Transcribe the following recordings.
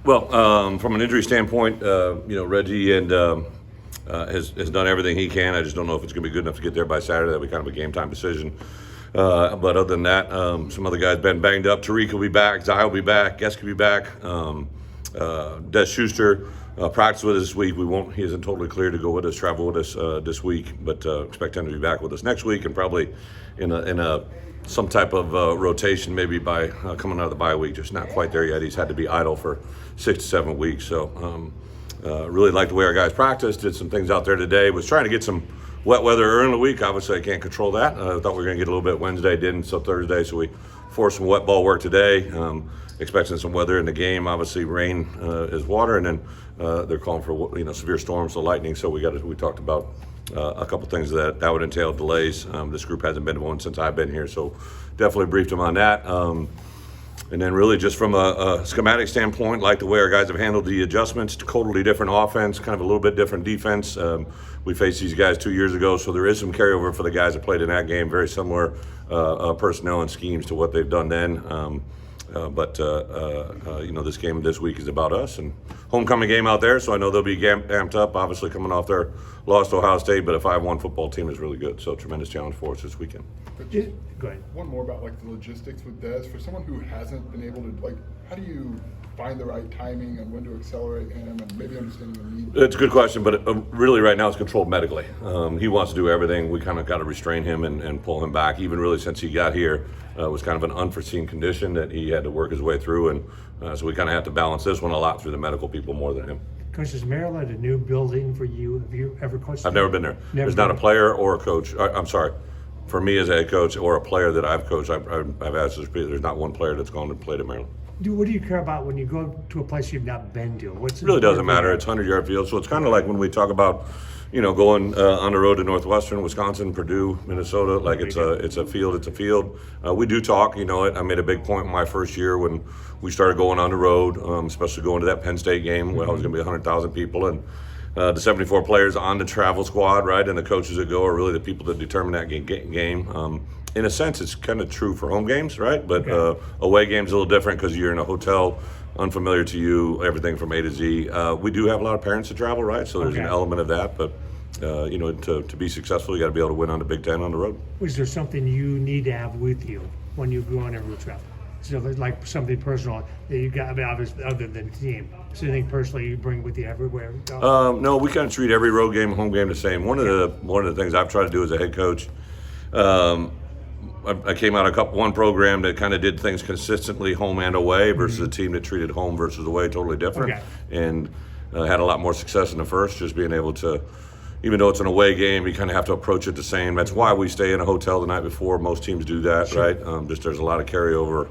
Well, from an injury standpoint, Reggie has done everything he can. I just don't know if it's going to be good enough to get there by Saturday. That'll be kind of a game time decision. But other than that, some other guys been banged up. Tariq will be back. Zai will be back. Guest will be back. Des Schuster practiced with us this week. He isn't totally clear to go with us, travel with us this week, but expect him to be back with us next week and probably in some type of rotation, maybe by coming out of the bye week. Just not quite there yet. He's had to be idle for 6 to 7 weeks. So really liked the way our guys practiced. Did some things out there today. Was trying to get some wet weather early in the week. Obviously, I can't control that. I thought we were going to get a little bit Wednesday, didn't, so Thursday. So we forced some wet ball work today. Expecting some weather in the game. Obviously, rain is water, and then they're calling for severe storms, so lightning. So we talked about a couple things that would entail delays. This group hasn't been to one since I've been here, so definitely briefed them on that. And then really just from a schematic standpoint, like the way our guys have handled the adjustments, totally different offense, kind of a little bit different defense. We faced these guys 2 years ago, so there is some carryover for the guys that played in that game. Very similar personnel and schemes to what they've done then. This game this week is about us and homecoming game out there, so I know they'll be amped up. Obviously, coming off their loss to Ohio State, but a 5-1 football team is really good. So tremendous challenge for us this weekend. Go ahead. One more about the logistics with Des. For someone who hasn't been able to how do you find the right timing and when to accelerate him and maybe understanding the need? It's a good question, but really right now it's controlled medically. He wants to do everything. We kind of got to restrain him and pull him back. Even really since he got here, it was kind of an unforeseen condition that he had to work his way through, and so we kind of have to balance this one a lot through the medical people more than him. Coach, is Maryland a new building for you? Have you ever coached? I've never been there. There's not a player or a coach. I'm sorry. For me as a head coach or a player that I've coached, I've asked this. There's not one player that's gone and played at Maryland. What do you care about when you go to a place you've not been to? It really doesn't matter. It's 100-yard field, so it's kind of like when we talk about, going on the road to Northwestern, Wisconsin, Purdue, Minnesota. Like it's a field. We do talk. I made a big point in my first year when we started going on the road, especially going to that Penn State game where it was going to be 100,000 people and. The 74 players on the travel squad, right, and the coaches that go are really the people that determine that game. In a sense, it's kind of true for home games, right? But away games a little different because you're in a hotel, unfamiliar to you, everything from A to Z. We do have a lot of parents that travel, right? So there's an element of that. But to be successful, you got to be able to win on the Big Ten on the road. Is there something you need to have with you when you go on a road travel? So like something personal that you got, obviously, other than the team. So anything personally you bring with you everywhere? No, we kind of treat every road game, home game the same. One of the things I've tried to do as a head coach, I came out of one program that kind of did things consistently home and away versus a team that treated home versus away totally different, and had a lot more success in the first. Just being able to, even though it's an away game, you kind of have to approach it the same. That's why we stay in a hotel the night before. Most teams do that, right? There's a lot of carryover.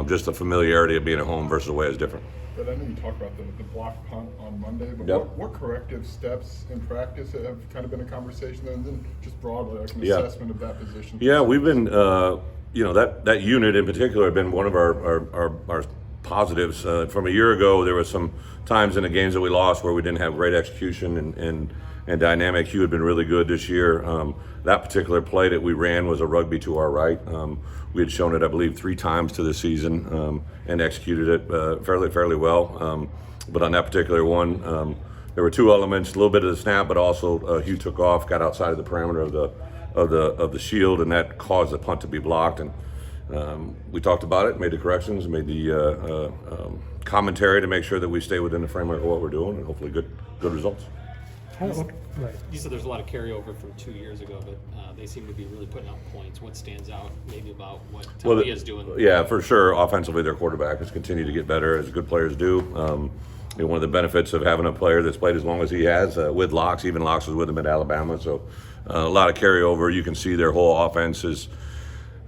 Just the familiarity of being at home versus away is different. But I know you talked about the block punt on Monday, but what corrective steps in practice have kind of been a conversation, and then just broadly, like an assessment of that position? Yeah, we've been, that unit in particular have been one of our positives. From a year ago, there were some times in the games that we lost where we didn't have great execution and dynamic. Hugh had been really good this year. That particular play that we ran was a rugby to our right. We had shown it, I believe, 3 times to the season and executed it fairly well. But on that particular one, there were 2 elements: a little bit of the snap, but also Hugh took off, got outside of the perimeter of the shield, and that caused the punt to be blocked. And we talked about it, made the corrections, made the commentary to make sure that we stay within the framework of what we're doing, and hopefully good results. You said there's a lot of carryover from 2 years ago, but they seem to be really putting out points. What stands out maybe about what Taulia is doing? Yeah, for sure. Offensively, their quarterback has continued to get better, as good players do. One of the benefits of having a player that's played as long as he has with Locks, even Locks was with him at Alabama, so a lot of carryover. You can see their whole offense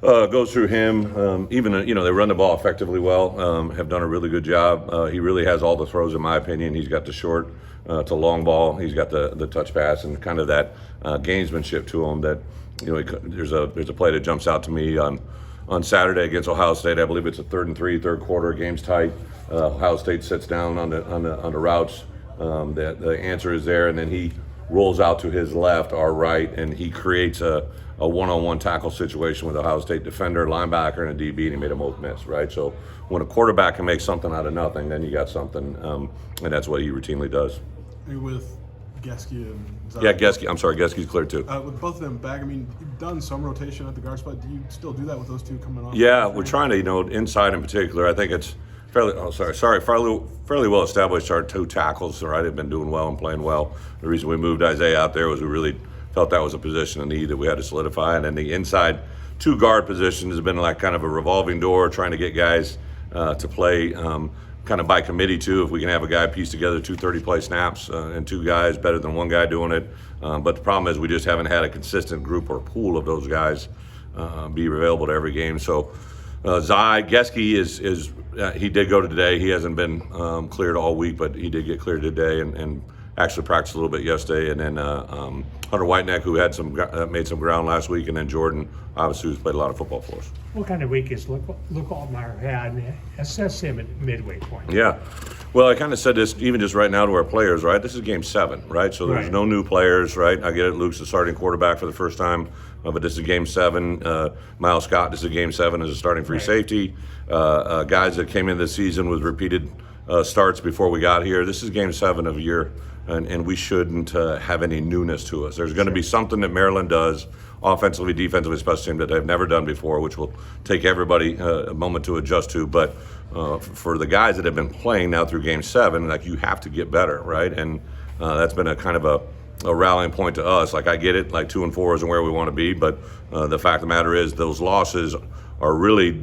goes through him. Even they run the ball effectively well. Have done a really good job. He really has all the throws, in my opinion. He's got the short to long ball. He's got the touch pass and kind of that gamesmanship to him. That there's a play that jumps out to me on Saturday against Ohio State. I believe it's a 3rd and 3, third quarter. Game's tight. Ohio State sits down on the routes. The answer is there, and then he rolls out to his left, our right, and he creates a a one-on-one tackle situation with Ohio State defender, linebacker, and a DB, and he made them both miss, right? So when a quarterback can make something out of nothing, then you got something, and that's what he routinely does. With Gesky and Zai. Yeah, Gesky's clear too. With both of them back, I mean, you've done some rotation at the guard spot. Do you still do that with those two coming off? Yeah, we're trying to, inside in particular, I think it's fairly well established. Our two tackles, right, have been doing well and playing well. The reason we moved Isaiah out there was we really felt that was a position of need that we had to solidify. And then the inside two guard positions has been like kind of a revolving door, trying to get guys to play kind of by committee too. If we can have a guy piece together 2 30-play snaps and two guys, better than one guy doing it. But the problem is we just haven't had a consistent group or pool of those guys be available to every game. So Gesky is he did go to today. He hasn't been cleared all week, but he did get cleared today and actually practiced a little bit yesterday. And then Hunter Whiteneck, who had made some ground last week, and then Jordan, obviously, who's played a lot of football for us. What kind of week is Luke Altmaier had? And assess him at midway point. Yeah. Well, I kind of said this even just right now to our players, right? This is game 7, right? So there's Right. no new players, right? I get it. Luke's the starting quarterback for the first time, but this is game 7. Miles Scott, this is game 7 as a starting free Right. safety. Guys that came in this season with repeated starts before we got here. This is game 7 of a year, and we shouldn't have any newness to us. There's going to be something that Maryland does offensively, defensively, special team that they've never done before, which will take everybody a moment to adjust to. But for the guys that have been playing now through game 7, like, you have to get better, right? And that's been a kind of a rallying point to us. Like, I get it, like 2 and 4 isn't where we want to be, but the fact of the matter is those losses are really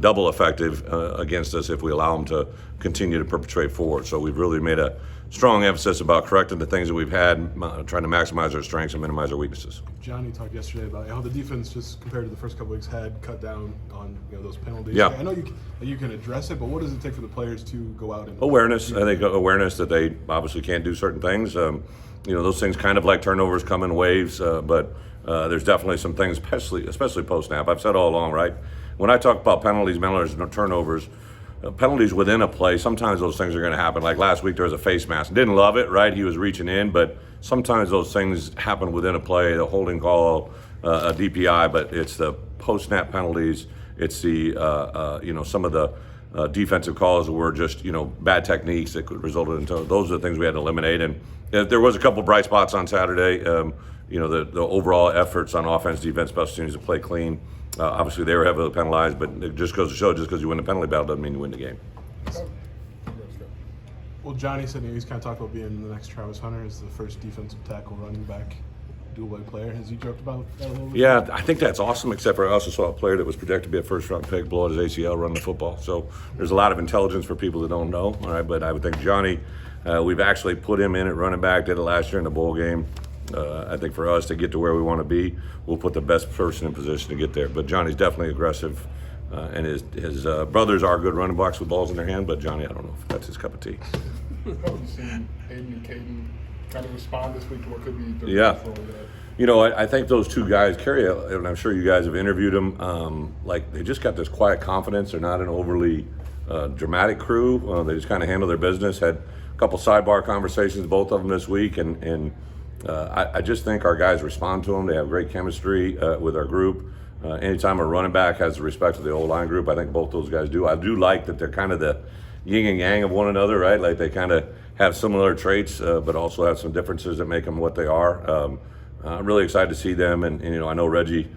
double effective against us if we allow them to continue to perpetrate forward. So we've really made a strong emphasis about correcting the things that we've had, trying to maximize our strengths and minimize our weaknesses. Johnny talked yesterday about how the defense, just compared to the first couple weeks, had cut down on those penalties. Yeah. I know you can address it, but what does it take for the players to go out and Awareness. I think awareness that they obviously can't do certain things. Those things kind of like turnovers come in waves, but there's definitely some things, especially post-snap. I've said all along, right? When I talk about penalties, turnovers, penalties within a play, sometimes those things are going to happen. Like last week, there was a face mask. Didn't love it, right? He was reaching in, but sometimes those things happen within a play, the holding call, a DPI, but it's the post-snap penalties. It's the, some of the defensive calls were just, bad techniques that could result in, those are the things we had to eliminate. And there was a couple bright spots on Saturday. The overall efforts on offense, defense, special teams to play clean. Obviously, they were heavily penalized, but it just goes to show, just because you win the penalty battle doesn't mean you win the game. Well, Johnny said he's kind of talked about being the next Travis Hunter as the first defensive tackle running back dual-way player. Has he joked about that a little bit? Yeah, I think that's awesome, except for I also saw a player that was projected to be a first-round pick blow out his ACL running the football. So there's a lot of intelligence for people that don't know, all right? But I would think Johnny, we've actually put him in at running back, did it last year in the bowl game. I think for us to get to where we want to be, we'll put the best person in position to get there. But Johnny's definitely aggressive, and his brothers are good running backs with balls in their hand, but Johnny, I don't know if that's his cup of tea. How have you seen Aiden and Caden kind of respond this week to what could be their Yeah. role there? I think those two guys carry, and I'm sure you guys have interviewed them, they just got this quiet confidence. They're not an overly dramatic crew. They just kind of handle their business. Had a couple sidebar conversations, both of them this week, and I just think our guys respond to them. They have great chemistry with our group. Anytime a running back has the respect of the O-line group, I think both those guys do. I do like that they're kind of the yin and yang of one another, right? Like they kind of have similar traits, but also have some differences that make them what they are. I'm really excited to see them, and I know Reggie,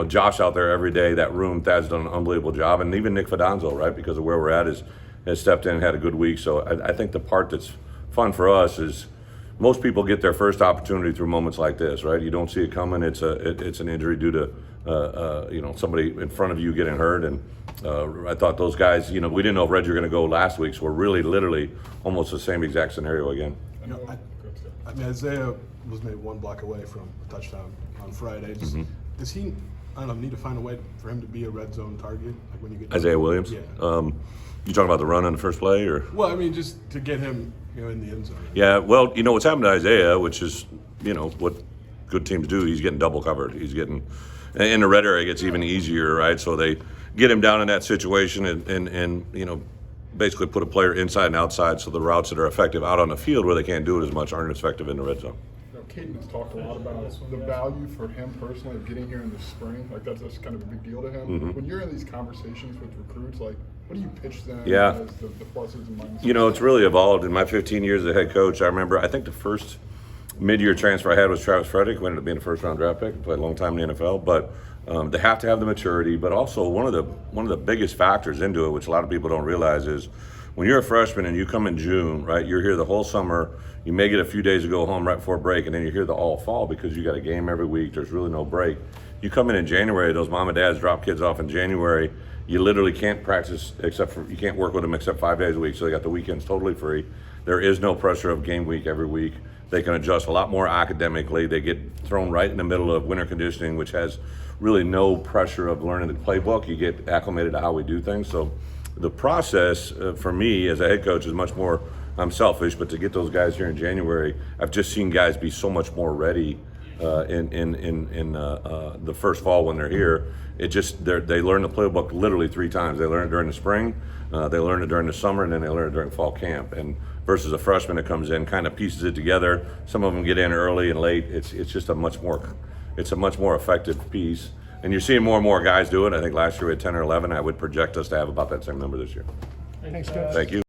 Josh out there every day. That room, Thad's done an unbelievable job, and even Nick Fidanzo, right? Because of where we're at, has stepped in and had a good week. So I think the part that's fun for us is most people get their first opportunity through moments like this, right? You don't see it coming. It's an injury due to somebody in front of you getting hurt, and I thought those guys, we didn't know if Reggie were going to go last week, so we're really literally almost the same exact scenario again. I mean, Isaiah was maybe one block away from a touchdown on Friday. Does he, I don't know, need to find a way for him to be a red zone target? Like when you get Isaiah Williams? Yeah. You talking about the run on the first play, or? Well, I mean, just to get him, in the end zone. Yeah, well, what's happened to Isaiah, which is, what good teams do, he's getting double covered. He's getting, in the red area, it gets even easier, right? So they get him down in that situation and basically put a player inside and outside, so the routes that are effective out on the field where they can't do it as much aren't as effective in the red zone. Caden has talked a lot about the value for him personally of getting here in the spring. Like that's kind of a big deal to him. When you're in these conversations with recruits, like what do you pitch them Yeah. as the pluses and minuses? You know, it's really evolved in my 15 years as a head coach. I remember, I think the first mid-year transfer I had was Travis Frederick, who ended up being a first-round draft pick, played a long time in the NFL. But they have to have the maturity. But also one of the biggest factors into it, which a lot of people don't realize, is when you're a freshman and you come in June, right? You're here the whole summer. You may get a few days to go home right before break, and then you're here the all fall because you got a game every week. There's really no break. You come in January. Those mom and dads drop kids off in January. You literally can't practice you can't work with them except 5 days a week. So they got the weekends totally free. There is no pressure of game week every week. They can adjust a lot more academically. They get thrown right in the middle of winter conditioning, which has really no pressure of learning the playbook. You get acclimated to how we do things. So the process for me as a head coach is much more, I'm selfish, but to get those guys here in January, I've just seen guys be so much more ready in the first fall when they're here. It just, they learn the playbook literally 3 times. They learn it during the spring, they learn it during the summer, and then they learn it during fall camp. And versus a freshman that comes in, kind of pieces it together. Some of them get in early and late. It's just a much more effective piece. And you're seeing more and more guys do it. I think last year we had 10 or 11. I would project us to have about that same number this year. Thanks, Coach. Thank you.